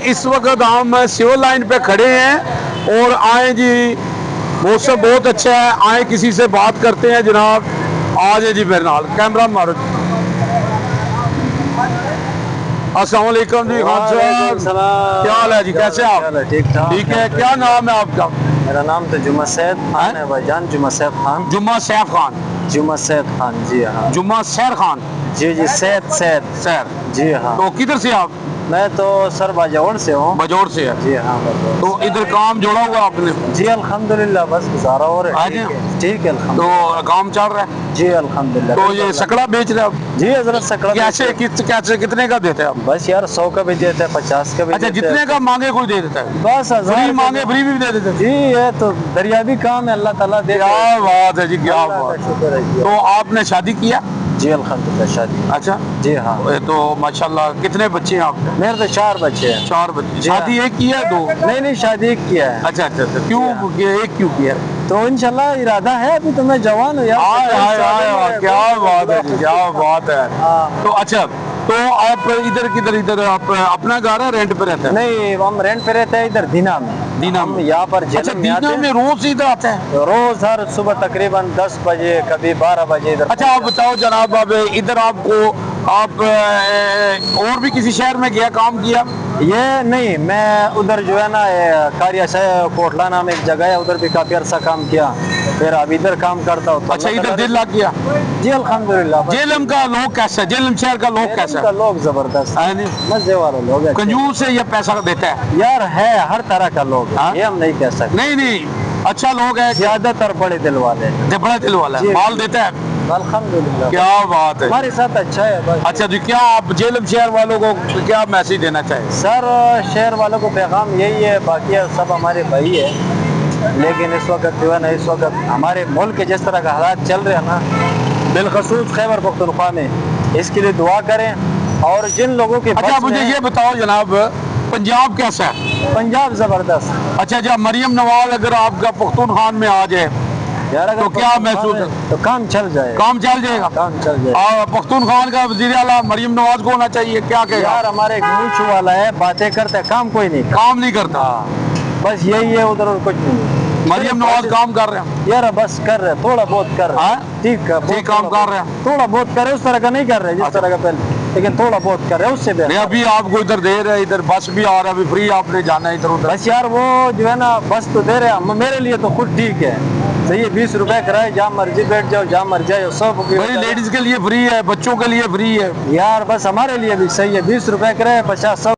इस वक्त हम सिविल लाइन पे खड़े हैं और आए जी, मौसम बहुत अच्छा है, आए किसी से बात करते हैं जनाब। आ जाए जी मेरे नाल, कैमरा मारो। अस्सलाम वालेकुम जी खान साहब, क्या हाल है जी, कैसे आप? ठीक ठाक। ठीक है, क्या नाम है आपका? मेरा नाम तो जुम्मा सैद खान है भाईजान, जुम्मा सैद खान। जुम्मा सैफ खान। जुम्मा सैद खान, जी हाँ। जुम्मा सैर खान। जी जी, सैद सैद। सैर। जी हाँ। तो किधर से आप? मैं तो सर बाजावर से हूँ। बजौर से है। जी हाँ, बाजावर। तो इधर काम जोड़ा हुआ आपने? जी अल्हम्दुलिल्लाह, बस गुजारा हो रहा आज है। हैं? ठीक है तो अल्हम्दुलिल्लाह। काम चल रहा है? जी अल्हम्दुलिल्लाह। तो ये सकड़ा बेच रहे हो आप? जी हजरत सकड़ा कैसे कैसे कितने का देते हैं आप? बस यार 100 का भी देते हैं, 50 का भी अच्छा, देते जितने हैं। का मांगे कोई दे देता है? बस 1000 फ्री का मांगे फ्री भी दे देते हैं? जी, ये तो दरियावी काम है, अल्लाह ताला दे। क्या बात है जी, क्या अल्लाह का बात। शुक्र है जी। तो आपने शादी किया? जी अल्हम्दुलिल्लाह, शादी। अच्छा। जी हाँ। तो माशाल्लाह, कितने बच्चे हैं आपके? मेरे तो 4 बच्चे हैं। 4 बच्चे। जी शादी हाँ। एक की है, 2? नहीं नहीं, शादी एक किया है। अच्छा अच्छा अच्छा, क्यों जी हाँ। किया, एक क्यों किया? तो इंशाल्लाह इरादा है, अभी तो मैं जवान हूँ यार। हाय हाय हाय, क्या बात है जी, क्या बात है। हाँ। तो अच्छा, तो आप इधर किधर, इधर आप अपना घर है, रेंट पे रहते हैं? नहीं, हम रेंट पे रहते हैं इधर दीना में। दीना हम में? यहाँ पर अच्छा, जेलम में आते दीना में हैं। रोज इधर आते हैं? रोज हर सुबह तकरीबन 10 बजे, कभी 12 बजे इधर। अच्छा, आप बताओ जनाब, अब इधर आपको, आप और भी किसी शहर में गया, काम किया? ये नहीं, मैं उधर जो है ना, कारिया से कोटला नाम एक जगह है, उधर भी काफी अरसा काम किया। फिर अब इधर काम करता हूँ। तो अच्छा, अल्लाह इधर ताला दिल लग गया? जी अल्हम्दुलिल्लाह। बस जेलम का लोग कैसा है? जेलम शहर का लोग कैसा जेलम का है? लोग जबरदस्त है नहीं? मजे वाले लोग हैं। कंजूस है या पैसा देता है? यार है, हर तरह का लोग हाँ? है, ये हम नहीं कह सकते। नहीं नहीं, अच्छा लोग है, ज्यादातर बड़े दिल वाले हैं। बड़ा दिल वाला है, जी। माल देता है? अल्हम्दुलिल्लाह। क्या बात है। हमारे साथ अच्छा है बस। अच्छा जी, क्या आप जेलम शहर वालों को क्या मैसेज देना चाहें? सर, शहर वालों को पैगाम यही है, बाकी सब हमारे भाई है, लेकिन इस वक्त जो है ना, इस वक्त हमारे मुल्क के जिस तरह का हालात चल रहे हैं ना, बिलखसूस खैबर पख्तूनख्वा में, इसके लिए दुआ करें। और जिन लोगों के अच्छा, बस मुझे में- ये बताओ जनाब, पंजाब कैसा है? पंजाब जबरदस्त। अच्छा, जब मरियम नवाज अगर आपका पख्तूनख्वान में आ जाए यार अगर तो क्या महसूस है? तो काम चल जाए। काम चल जाएगा? काम चल जाए। और पख्तूनख्वान का वजीर आला मरियम नवाज को होना चाहिए, क्या कहेगा? यार हमारे एक मूछ वाला है, बातें करते हैं, काम कोई नहीं। काम नहीं करता? बस यही है, उधर और कुछ नहीं। मरियम नवाज काम कर रहे हैं? यार बस कर रहे हैं, थोड़ा बहुत कर रहे हाँ? हैं। ठीक है, बहुत ठीक काम थोड़ा कर रहे हैं? थोड़ा बहुत कर रहे हैं, उस तरह का नहीं कर रहे जिस अच्छा। तरह का पहले, लेकिन थोड़ा बहुत कर रहे हैं, उससे नहीं, बेहतर। अभी आपको इधर दे रहे हैं, इधर बस भी आ रहा है, अभी फ्री आपने जाना है इधर उधर। बस यार वो जो है ना, बस तो दे रहे हैं, मेरे लिए तो खुद ठीक है, सही है। 20 रुपए कराए, जहाँ मर्जी बैठ जाओ, जहाँ मर्जी जाओ, सब भाई लेडीज के लिए फ्री है, बच्चों के लिए फ्री है। यार बस हमारे लिए भी सही है। 20 रुपए कराए, 50 सब